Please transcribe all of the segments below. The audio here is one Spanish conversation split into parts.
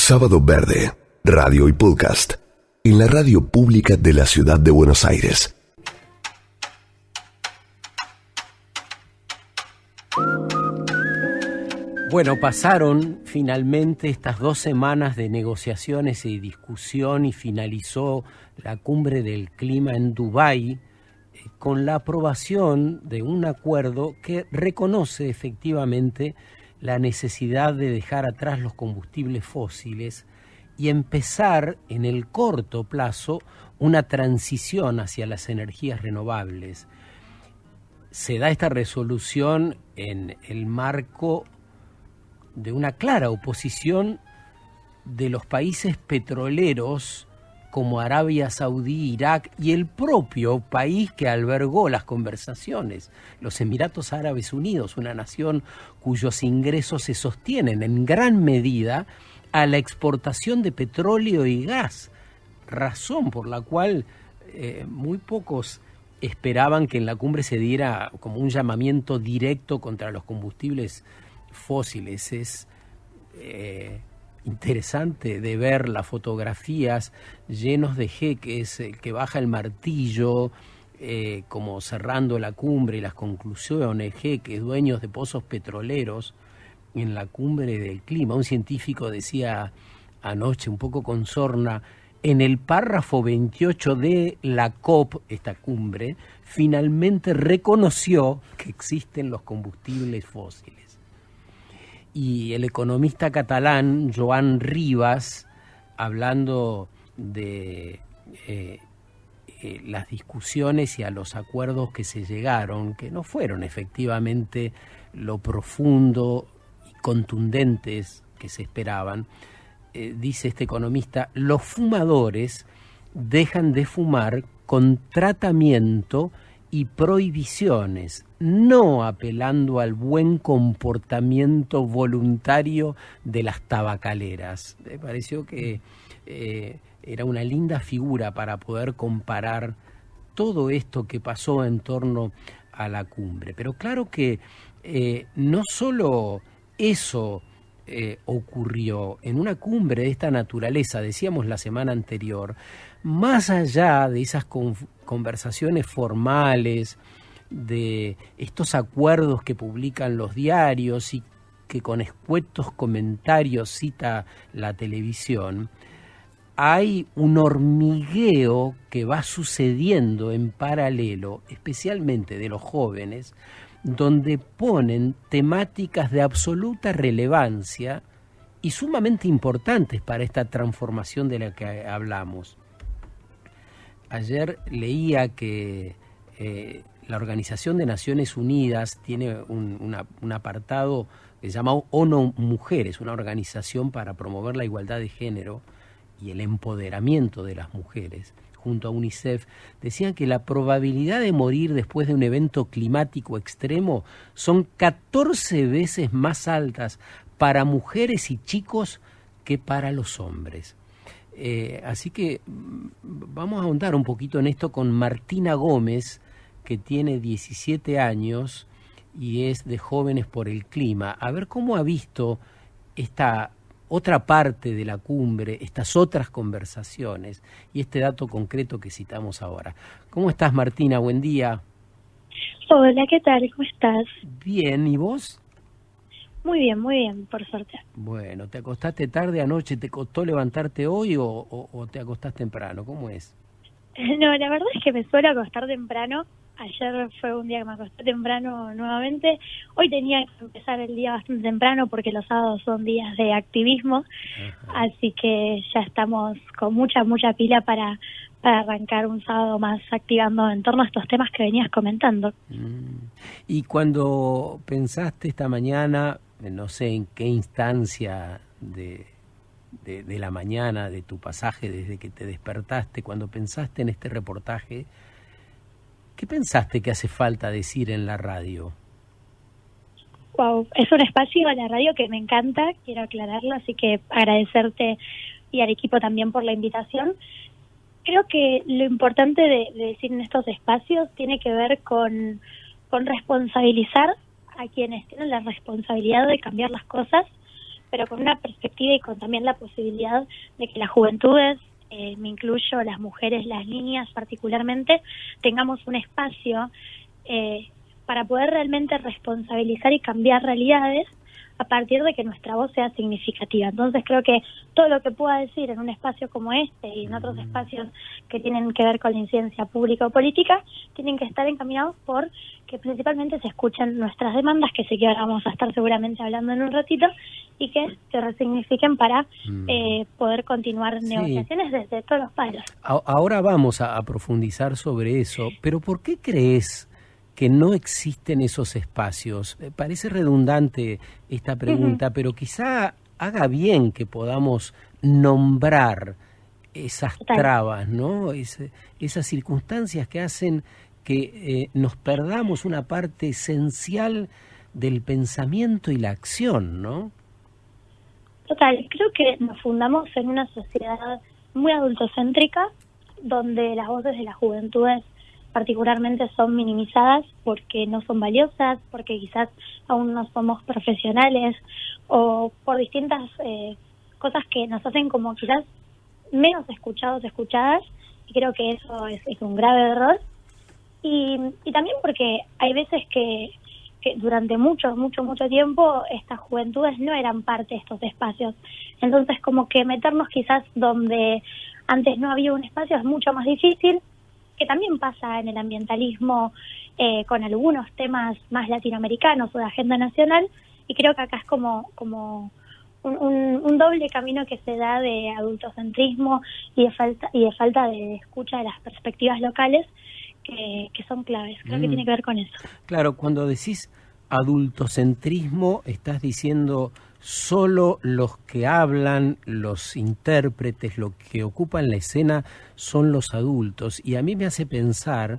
Sábado Verde, radio y podcast, en la radio pública de la ciudad de Buenos Aires. Bueno, pasaron finalmente estas 2 semanas de negociaciones y discusión y finalizó la cumbre del clima en Dubái con la aprobación de un acuerdo que reconoce efectivamente la necesidad de dejar atrás los combustibles fósiles y empezar en el corto plazo una transición hacia las energías renovables. Se da esta resolución en el marco de una clara oposición de los países petroleros como Arabia Saudí, Irak y el propio país que albergó las conversaciones, los Emiratos Árabes Unidos, una nación cuyos ingresos se sostienen en gran medida a la exportación de petróleo y gas, razón por la cual muy pocos esperaban que en la cumbre se diera como un llamamiento directo contra los combustibles fósiles. Es interesante de ver las fotografías llenos de jeques, el que baja el martillo, como cerrando la cumbre y las conclusiones, jeques, dueños de pozos petroleros en la cumbre del clima. Un científico decía anoche, un poco con sorna, en el párrafo 28 de la COP, esta cumbre, finalmente reconoció que existen los combustibles fósiles. Y el economista catalán Joan Rivas, hablando de las discusiones y a los acuerdos que se llegaron, que no fueron efectivamente lo profundo y contundentes que se esperaban, dice este economista, los fumadores dejan de fumar con tratamiento y prohibiciones, no apelando al buen comportamiento voluntario de las tabacaleras. Me pareció que era una linda figura para poder comparar todo esto que pasó en torno a la cumbre. Pero claro que no solo eso ocurrió en una cumbre de esta naturaleza, decíamos la semana anterior, más allá de esas conversaciones formales, de estos acuerdos que publican los diarios y que con escuetos comentarios cita la televisión, hay un hormigueo que va sucediendo en paralelo, especialmente de los jóvenes, donde ponen temáticas de absoluta relevancia y sumamente importantes para esta transformación de la que hablamos. Ayer leía que la Organización de Naciones Unidas tiene un apartado que se llama ONU Mujeres, una organización para promover la igualdad de género y el empoderamiento de las mujeres. Junto a UNICEF, decían que la probabilidad de morir después de un evento climático extremo son 14 veces más altas para mujeres y chicos que para los hombres. Así que vamos a ahondar un poquito en esto con Martina Gómez, que tiene 17 años y es de Jóvenes por el Clima. A ver cómo ha visto esta otra parte de la cumbre, estas otras conversaciones y este dato concreto que citamos ahora. ¿Cómo estás, Martina? Buen día. Hola, ¿qué tal? ¿Cómo estás? Bien, ¿y vos? Muy bien, por suerte. Bueno, ¿te acostaste tarde anoche? ¿Te costó levantarte hoy o te acostás temprano? ¿Cómo es? No, la verdad es que me suelo acostar temprano. Ayer fue un día que me acosté temprano nuevamente. Hoy tenía que empezar el día bastante temprano porque los sábados son días de activismo. Ajá. Así que ya estamos con mucha pila para arrancar un sábado más activando en torno a estos temas que venías comentando. Y cuando pensaste esta mañana, no sé en qué instancia de la mañana, de tu pasaje desde que te despertaste, cuando pensaste en este reportaje, ¿qué pensaste que hace falta decir en la radio? Wow, es un espacio a la radio que me encanta, quiero aclararlo, así que agradecerte y al equipo también por la invitación. Creo que lo importante de decir en estos espacios tiene que ver con responsabilizar a quienes tienen la responsabilidad de cambiar las cosas, pero con una perspectiva y con también la posibilidad de que las juventudes, me incluyo, las mujeres, las niñas particularmente, tengamos un espacio para poder realmente responsabilizar y cambiar realidades a partir de que nuestra voz sea significativa. Entonces creo que todo lo que pueda decir en un espacio como este y en otros espacios que tienen que ver con la incidencia pública o política, tienen que estar encaminados por que principalmente se escuchen nuestras demandas, que sé que ahora vamos a estar seguramente hablando en un ratito, y que se resignifiquen para poder continuar negociaciones desde todos los palos. Ahora vamos a profundizar sobre eso, pero ¿por qué crees que no existen esos espacios? Parece redundante esta pregunta, pero quizá haga bien que podamos nombrar esas trabas, ¿no? Esas circunstancias que hacen que nos perdamos una parte esencial del pensamiento y la acción, ¿no? Total, creo que nos fundamos en una sociedad muy adultocéntrica, donde las voces de las juventudes particularmente son minimizadas porque no son valiosas, porque quizás aún no somos profesionales o por distintas cosas que nos hacen como quizás menos escuchadas, y creo que eso es un grave error. Y también porque hay veces que durante mucho tiempo estas juventudes no eran parte de estos espacios. Entonces como que meternos quizás donde antes no había un espacio es mucho más difícil, que también pasa en el ambientalismo con algunos temas más latinoamericanos o de agenda nacional, y creo que acá es como un doble camino que se da de adultocentrismo y de falta de escucha de las perspectivas locales que son claves. Creo que tiene que ver con eso. Claro, cuando decís adultocentrismo, estás diciendo solo los que hablan, los intérpretes, lo que ocupan la escena son los adultos. Y a mí me hace pensar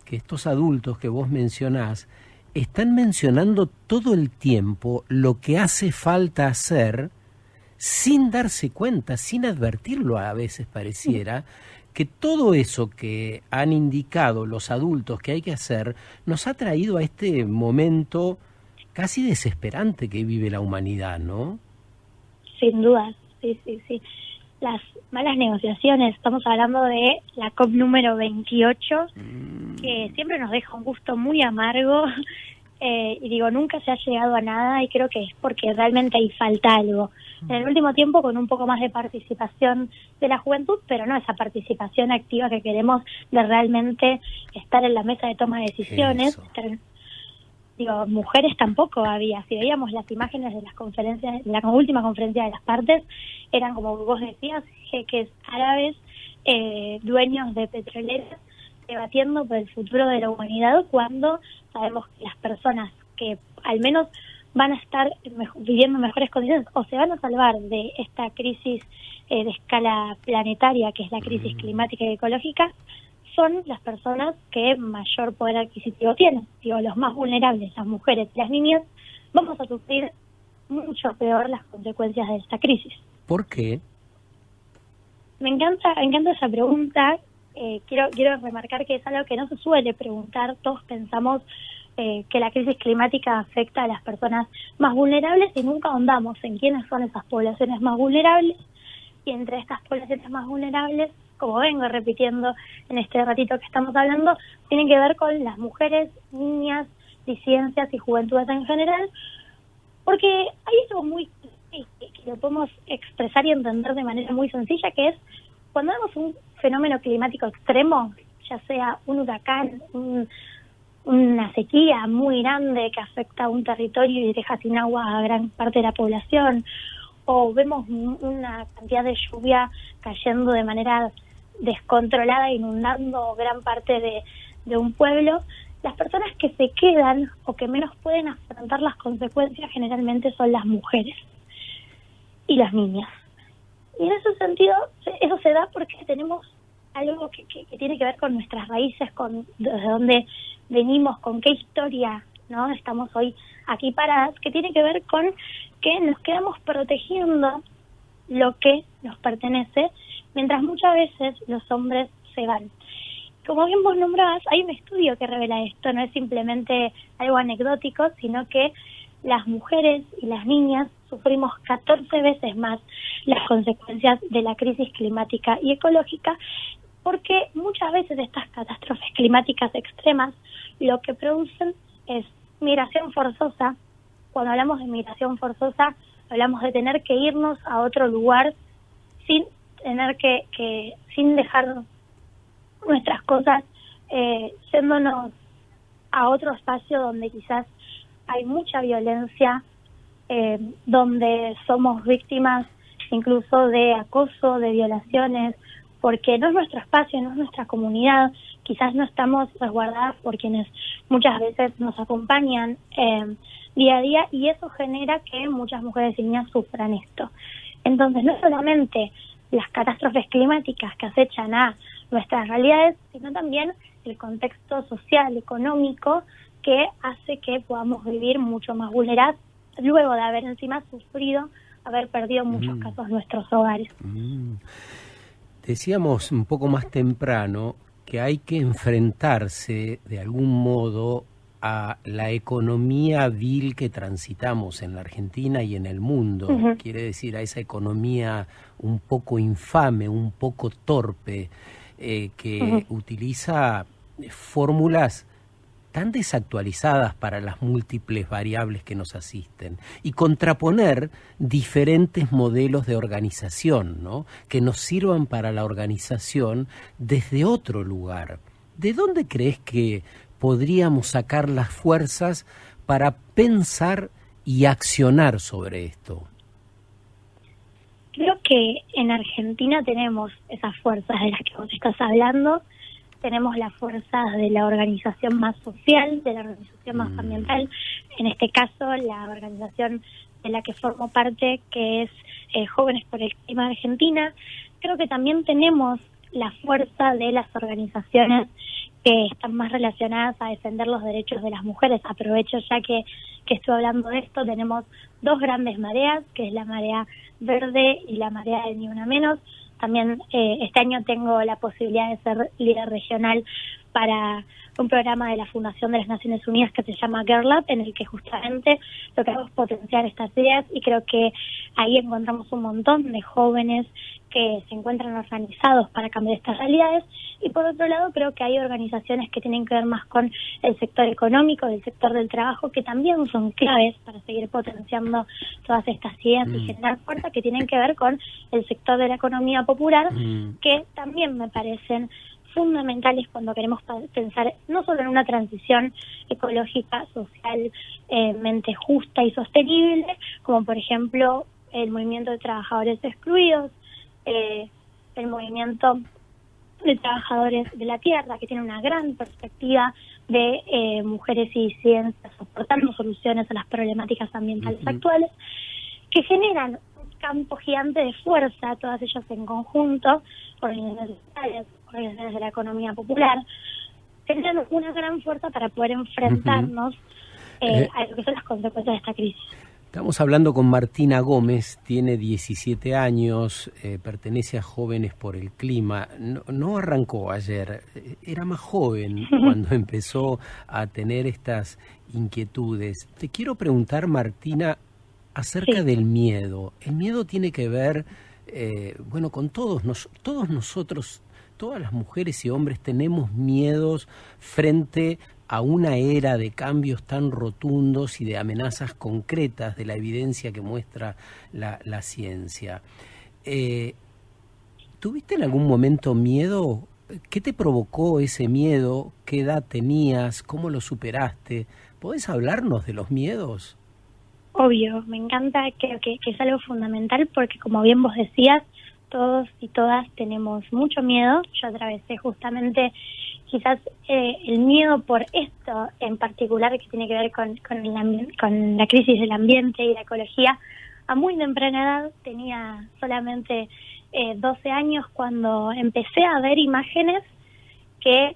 que estos adultos que vos mencionás están mencionando todo el tiempo lo que hace falta hacer sin darse cuenta, sin advertirlo, a veces pareciera, que todo eso que han indicado los adultos que hay que hacer nos ha traído a este momento casi desesperante que vive la humanidad, ¿no? Sin duda, sí. Las malas negociaciones, estamos hablando de la COP número 28, que siempre nos deja un gusto muy amargo, y digo, nunca se ha llegado a nada, y creo que es porque realmente ahí falta algo. En el último tiempo con un poco más de participación de la juventud, pero no esa participación activa que queremos de realmente estar en la mesa de toma de decisiones. Digo, mujeres tampoco había. Si veíamos las imágenes de las conferencias, la última conferencia de las partes, eran como vos decías, jeques árabes, dueños de petroleras, debatiendo por el futuro de la humanidad, cuando sabemos que las personas que al menos van a estar viviendo en mejores condiciones o se van a salvar de esta crisis de escala planetaria, que es la crisis climática y ecológica, son las personas que mayor poder adquisitivo tienen. Digo, los más vulnerables, las mujeres y las niñas, vamos a sufrir mucho peor las consecuencias de esta crisis. ¿Por qué? Me encanta esa pregunta. Quiero remarcar que es algo que no se suele preguntar. Todos pensamos que la crisis climática afecta a las personas más vulnerables y nunca ahondamos en quiénes son esas poblaciones más vulnerables. Y entre estas poblaciones más vulnerables, como vengo repitiendo en este ratito que estamos hablando, tienen que ver con las mujeres, niñas, disidencias y juventudes en general, porque hay algo muy que lo podemos expresar y entender de manera muy sencilla, que es cuando vemos un fenómeno climático extremo, ya sea un huracán, una sequía muy grande que afecta a un territorio y deja sin agua a gran parte de la población, o vemos una cantidad de lluvia cayendo de manera descontrolada, inundando gran parte de un pueblo, las personas que se quedan o que menos pueden afrontar las consecuencias generalmente son las mujeres y las niñas. Y en ese sentido, eso se da porque tenemos algo que tiene que ver con nuestras raíces, con desde dónde venimos, con qué historia, ¿no? Estamos hoy aquí paradas, que tiene que ver con que nos quedamos protegiendo lo que nos pertenece, mientras muchas veces los hombres se van. Como bien vos nombrabas, hay un estudio que revela esto, no es simplemente algo anecdótico, sino que las mujeres y las niñas sufrimos 14 veces más las consecuencias de la crisis climática y ecológica, porque muchas veces estas catástrofes climáticas extremas lo que producen es migración forzosa. Cuando hablamos de migración forzosa, hablamos de tener que irnos a otro lugar sin tener sin dejar nuestras cosas, yéndonos a otro espacio donde quizás hay mucha violencia, donde somos víctimas incluso de acoso, de violaciones, porque no es nuestro espacio, no es nuestra comunidad, quizás no estamos resguardadas por quienes muchas veces nos acompañan día a día, y eso genera que muchas mujeres y niñas sufran esto. Entonces, no solamente las catástrofes climáticas que acechan a nuestras realidades, sino también el contexto social, económico, que hace que podamos vivir mucho más vulneradas luego de haber encima sufrido, haber perdido en muchos casos nuestros hogares. Decíamos un poco más temprano que hay que enfrentarse de algún modo a la economía vil que transitamos en la Argentina y en el mundo. Quiere decir, a esa economía un poco infame, un poco torpe, que utiliza fórmulas tan desactualizadas para las múltiples variables que nos asisten, y contraponer diferentes modelos de organización, ¿no?, que nos sirvan para la organización desde otro lugar. ¿De dónde crees que podríamos sacar las fuerzas para pensar y accionar sobre esto? Creo que en Argentina tenemos esas fuerzas de las que vos estás hablando. Tenemos las fuerzas de la organización más social, de la organización más ambiental, en este caso la organización de la que formo parte, que es Jóvenes por el Clima Argentina. Creo que también tenemos la fuerza de las organizaciones que están más relacionadas a defender los derechos de las mujeres. Aprovecho ya que estoy hablando de esto, tenemos dos grandes mareas, que es la marea verde y la marea de Ni Una Menos. También este año tengo la posibilidad de ser líder regional para un programa de la Fundación de las Naciones Unidas que se llama Girl Up, en el que justamente lo que hago es potenciar estas ideas, y creo que ahí encontramos un montón de jóvenes que se encuentran organizados para cambiar estas realidades. Y por otro lado, creo que hay organizaciones que tienen que ver más con el sector económico, el sector del trabajo, que también son claves para seguir potenciando todas estas ideas y generar fuerza, que tienen que ver con el sector de la economía popular, que también me parecen fundamentales cuando queremos pensar no solo en una transición ecológica, socialmente justa y sostenible, como por ejemplo el movimiento de trabajadores excluidos, el movimiento de trabajadores de la tierra, que tiene una gran perspectiva de mujeres y disidencias aportando soluciones a las problemáticas ambientales actuales, que generan un campo gigante de fuerza, todas ellas en conjunto, organizaciones sociales, organizaciones de la economía popular, generan una gran fuerza para poder enfrentarnos a lo que son las consecuencias de esta crisis. Estamos hablando con Martina Gómez, tiene 17 años, pertenece a Jóvenes por el Clima. No arrancó ayer, era más joven cuando empezó a tener estas inquietudes. Te quiero preguntar, Martina, acerca del miedo. El miedo tiene que ver, con todos nosotros, todas las mujeres y hombres tenemos miedos frente a una era de cambios tan rotundos y de amenazas concretas de la evidencia que muestra la ciencia. ¿Tuviste en algún momento miedo? ¿Qué te provocó ese miedo? ¿Qué edad tenías? ¿Cómo lo superaste? ¿Podés hablarnos de los miedos? Obvio, me encanta, creo que es algo fundamental, porque como bien vos decías, todos y todas tenemos mucho miedo. Yo atravesé justamente quizás el miedo por esto en particular, que tiene que ver con la crisis del ambiente y la ecología, a muy temprana edad. Tenía solamente 12 años cuando empecé a ver imágenes que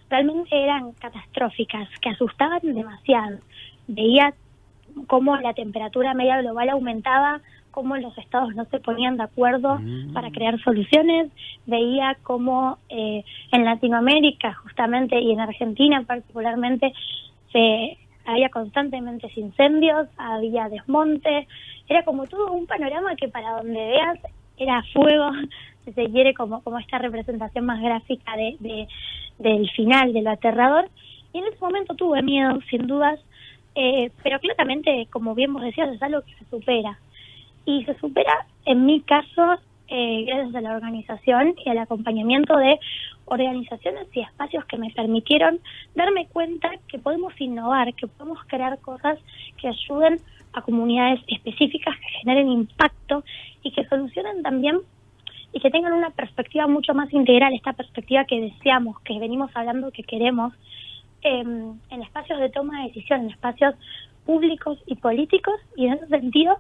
realmente eran catastróficas, que asustaban demasiado. Veía cómo la temperatura media global aumentaba, cómo los estados no se ponían de acuerdo para crear soluciones. Veía cómo en Latinoamérica justamente y en Argentina particularmente se había constantemente incendios, había desmonte, era como todo un panorama que para donde veas era fuego, si se quiere, como esta representación más gráfica del final, de lo aterrador. Y en ese momento tuve miedo, sin dudas, pero claramente, como bien vos decías, es algo que se supera. Y se supera, en mi caso, gracias a la organización y al acompañamiento de organizaciones y espacios que me permitieron darme cuenta que podemos innovar, que podemos crear cosas que ayuden a comunidades específicas, que generen impacto y que solucionen también y que tengan una perspectiva mucho más integral, esta perspectiva que deseamos, que venimos hablando, que queremos, en espacios de toma de decisión, en espacios públicos y políticos. Y en ese sentido,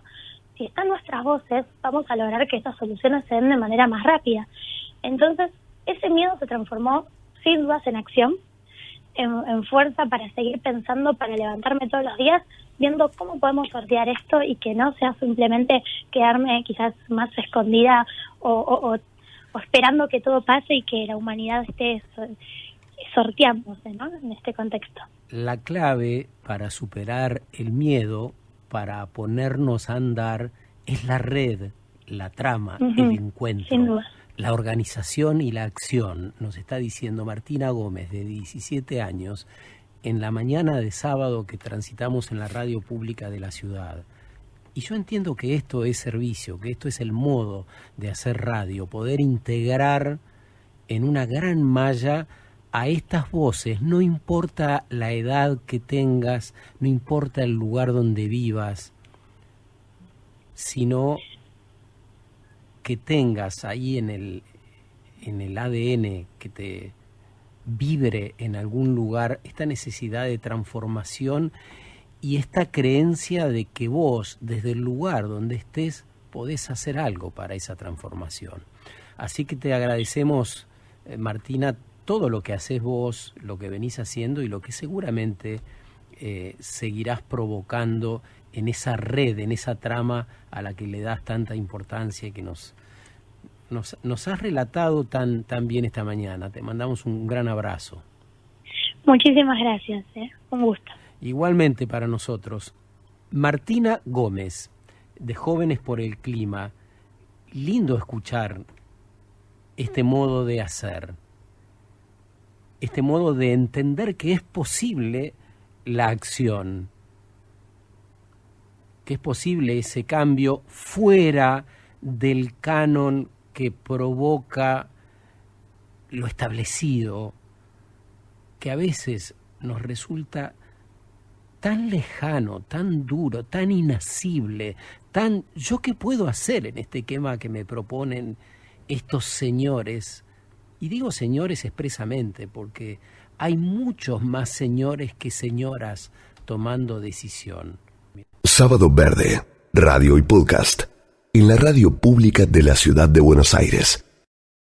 si están nuestras voces, vamos a lograr que estas soluciones se den de manera más rápida. Entonces, ese miedo se transformó sin dudas en acción, en fuerza para seguir pensando, para levantarme todos los días, viendo cómo podemos sortear esto y que no sea simplemente quedarme quizás más escondida o esperando que todo pase y que la humanidad esté sorteándose, ¿no?, en este contexto. La clave para superar el miedo, para ponernos a andar, es la red, la trama, el encuentro. Sin duda. La organización y la acción, nos está diciendo Martina Gómez, de 17 años, en la mañana de sábado que transitamos en la radio pública de la ciudad. Y yo entiendo que esto es servicio, que esto es el modo de hacer radio, poder integrar en una gran malla a estas voces, no importa la edad que tengas, no importa el lugar donde vivas, sino que tengas ahí en el ADN, que te vibre en algún lugar esta necesidad de transformación y esta creencia de que vos, desde el lugar donde estés, podés hacer algo para esa transformación. Así que te agradecemos, Martina, todo lo que haces vos, lo que venís haciendo y lo que seguramente seguirás provocando en esa red, en esa trama a la que le das tanta importancia y que nos has relatado tan bien esta mañana. Te mandamos un gran abrazo. Muchísimas gracias, un gusto. Igualmente para nosotros. Martina Gómez, de Jóvenes por el Clima. Lindo escuchar este modo de hacer, este modo de entender que es posible la acción, que es posible ese cambio fuera del canon que provoca lo establecido, que a veces nos resulta tan lejano, tan duro, tan inasible, tan ¿yo qué puedo hacer en este esquema que me proponen estos señores? Y digo señores expresamente porque hay muchos más señores que señoras tomando decisión. Sábado Verde, radio y podcast, en la radio pública de la ciudad de Buenos Aires.